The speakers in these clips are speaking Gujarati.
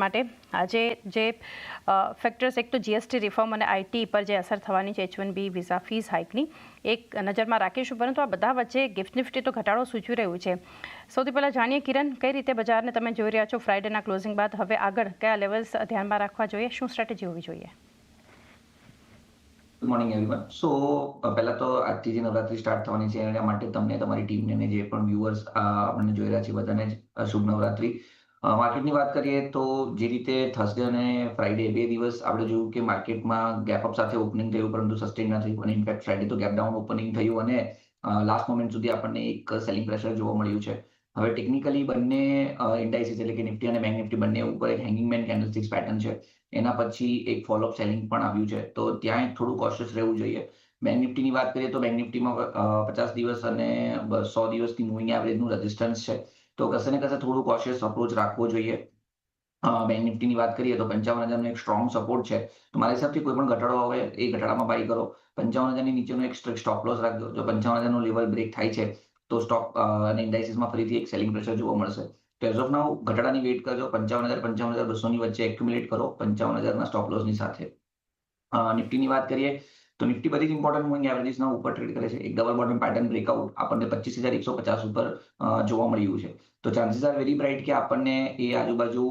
માટે આજે જે ફેક્ટર્સ, એક તો જીએસટી રિફોર્મ અને આઈટી પર જે અસર થવાની છે H1B વિઝા ફીસ હાઇકની એક નજરમાં રાખીશું, પરંતુ આ બધા વચ્ચે ગિફ્ટ નિફ્ટી તો ઘટાડો સૂચવી રહ્યું છે. સૌથી પહેલાં જાણીએ કિરણ, કઈ રીતે બજારને તમે જોઈ રહ્યા છો ફ્રાઇડેના ક્લોઝિંગ બાદ? હવે આગળ કયા લેવલ્સ ધ્યાનમાં રાખવા જોઈએ, શું સ્ટ્રેટેજી હોવી જોઈએ? Good morning everyone. સો પહેલા તો આજથી જે નવરાત્રી સ્ટાર્ટ થવાની છે એના માટે તમને, તમારી ટીમને અને જે પણ વ્યુઅર્સ આપણને જોઈ રહ્યા છે બધાને જ શુભ નવરાત્રી. માર્કેટની વાત કરીએ તો જે રીતે થર્સડે અને ફ્રાઈડે બે દિવસ આપણે જોયું કે માર્કેટમાં ગેપ અપ સાથે ઓપનિંગ થયું, પરંતુ સસ્ટેન ન થયું અને ઇનફેક્ટ ફ્રાઈડે તો ગેપ ડાઉન ઓપનિંગ થયું અને લાસ્ટ મોમેન્ટ સુધી આપણને એક સેલિંગ પ્રેશર જોવા મળ્યું છે. હવે ટેકનિકલી બંને ઇન્ડાઇસીસ એટલે કે નિફ્ટી અને બેંક નિફ્ટી બંને ઉપર એક હેંગિંગ મેન કેન્ડલસ્ટિક્સ પેટર્ન છે. એના પછી એક ફોલોઅપ સેલિંગ પણ આવ્યું છે, તો ત્યાં થોડું કોશિયસ રહેવું જોઈએ. બેંક નિફ્ટીની વાત કરીએ તો બેંક નિફ્ટીમાં 50 દિવસ અને 100 દિવસની મૂવિંગ એવરેજનું રેઝિસ્ટન્સ છે, તો કશે ને કશે થોડું કોશિયસ અપ્રોચ રાખવો જોઈએ. બેંક નિફ્ટીની વાત કરીએ તો 55,000નો એક સ્ટ્રોંગ સપોર્ટ છે, તો મારા હિસાબથી કોઈ પણ ઘટાડો આવે એ ઘટાડામાં બાય કરો. 55,000ની નીચેનો એક સ્ટ્રિક્ટ સ્ટોપ લોસ રાખજો. જો 55,000નું લેવલ બ્રેક થાય છે તો સ્ટોક અને ઇન્ડાઇસીસમાં ફરીથી એક સેલિંગ પ્રેશર જોવા મળશે. તો એઝ ઓફ નાઉ ઘટાડાની વેઇટ કરજો. 55,000 55,200ની વચ્ચે એક્યુમ્યુલેટ કરો 55,000ના સ્ટોપ લોસની સાથે. નિફ્ટીની વાત કરીએ તો નિફ્ટી બધી જ ઇમ્પોર્ટન્ટ મૂવિંગ એવરેજીસના ઉપર ટ્રેડ કરે છે. એક ડબલ બોટમ પેટર્ન બ્રેકઆઉટ આપણને 25,150 ઉપર જોવા મળ્યું છે, તો ચાન્સીસ આર વેરી બ્રાઇટ કે આપણને એ આજુબાજુ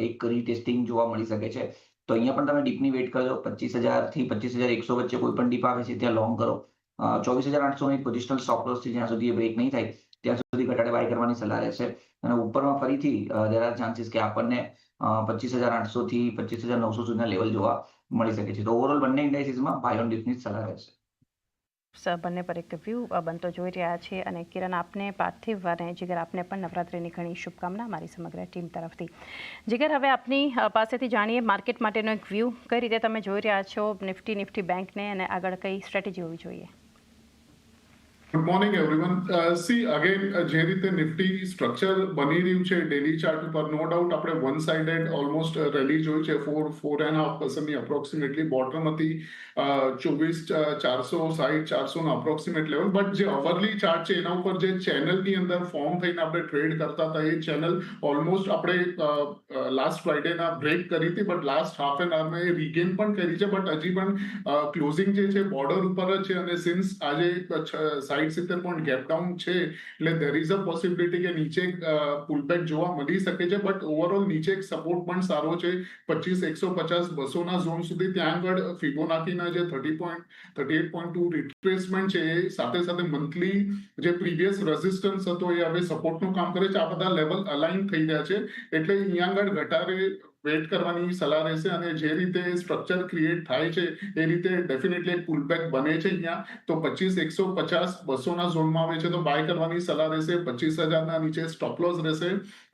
એક રીટેસ્ટિંગ જોવા મળી શકે છે. તો અહીંયા પણ તમે ડીપની વેઇટ કરજો. 25,000 થી 25,100 વચ્ચે કોઈ પણ ડીપ આવે છે ત્યાં લોંગ કરો. 24,800નો એક પોઝિશનલ સ્ટોપ લોસ છે, જ્યાં સુધી એ બ્રેક નહીં થાય ત્યાં સુધી ઘટાડે બાય કરવાની સલાહ રહેશે. અને ઉપરમાં ફરીથી દેર આર ચાન્સીસ કે આપણને 25,800 થી 25,900 સુધીના લેવલ જોવા મળી શકે છે. તો ઓવરઓલ બંને ઇન્ડાઇસીસમાં બાય ઓન ડિપની સલાહ રહેશે. બંને પર એક વ્યૂ બનતો જોઈ રહ્યા છીએ. અને કિરણ, આપને પાર્થિવ અને જીગર, આપને પણ નવરાત્રિની ઘણી શુભકામના મારી સમગ્ર ટીમ તરફથી. જીગર, હવે આપની પાસેથી જાણીએ માર્કેટ માટેનો એક વ્યૂ, કઈ રીતે તમે જોઈ રહ્યા છો નિફ્ટી બેંકને, અને આગળ કઈ સ્ટ્રેટેજી હોવી જોઈએ? Good morning everyone. C again જે રીતે નિફ્ટી સ્ટ્રક્ચર બની રહ્યું છે ડેલી ચાર્ટ ઉપર, નો ડાઉટ આપણે વન સાઇડેડ ઓલમોસ્ટ રેલી જોઈ છે. 4.5% અપ્રોક્સિમેટલી બોટમ હતી 24,460 400 અપ્રોક્સિમેટ લેવલ. બટ જે અવરલી ચાર્ટ છે એના ઉપર જે ચેનલની અંદર ફોર્મ થઈને આપણે ટ્રેડ કરતા હતા, એ ચેનલ ઓલમોસ્ટ આપણે લાસ્ટ ફ્રાઈડેના બ્રેક કરી હતી, but last half an આવરમાં A regain પણ કરી છે. બટ હજી પણ ક્લોઝિંગ જે છે બોર્ડર ઉપર જ છે, અને સિન્સ આજે 60 પોઈન્ટ ગેપ ડાઉન છે, એટલે there is a possibility કે નીચે પુલબેક જોવા મળી શકે છે. બટ ઓવરઓલ નીચે એક સપોર્ટ પણ સારો છે 25,150 200ના ઝોન સુધી. ત્યાં આગળ ફિબોનાકીના જે 38.2 રિટ્રેસમેન્ટ છે, એ સાથે સાથે મંથલી જે પ્રીવિયસ રેઝિસ્ટન્સ હતો એ હવે સપોર્ટનું કામ કરે છે. આ બધા લેવલ અલાઇન થઈ રહ્યા છે, એટલે અહીંયા આગળ ઘટાડે વેટ કરવાની સલાહ રહેશે. અને જે રીતે સ્ટ્રક્ચર ક્રિએટ થાય છે એ રીતે ડેફિનેટલી એક પુલબેક બને છે અહીંયા. તો 25,150 200ના ઝોનમાં આવે છે તો બાય કરવાની સલાહ રહેશે. 25,000ના નીચે સ્ટોપ લોસ રહેશે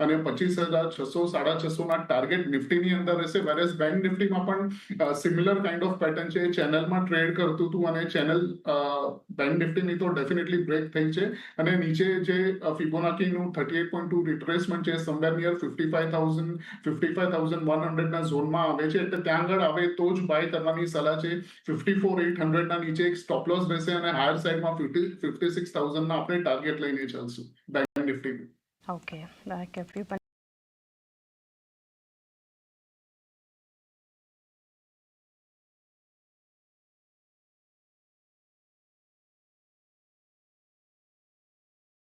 અને 25,600 650ના ટાર્ગેટ નિફ્ટીની અંદર રહેશે. વેરેસ બેંક નિફ્ટીમાં પણ સિમિલર કાઇન્ડ ઓફ પેટર્ન છે. ચેનલમાં ટ્રેડ કરતું હતું અને ચેનલ બેંક નિફ્ટીની તો ડેફિનેટલી બ્રેક થઈ છે. અને નીચે જે ફિબોનાકીનું 38.2 રિટ્રેસમેન્ટ છે, સમવેર નિયર 55,100ના ઝોનમાં આવે છે, એટલે ત્યાં આગળ આવે તો જ બાય કરવાની સલાહ છે. 54,800ના નીચે એક સ્ટોપ લોસ રહેશે અને હાયર સાઈડમાં 56,000ના આપણે ટાર્ગેટ લઈને ચાલશું બેંક નિફ્ટી. ઓકે,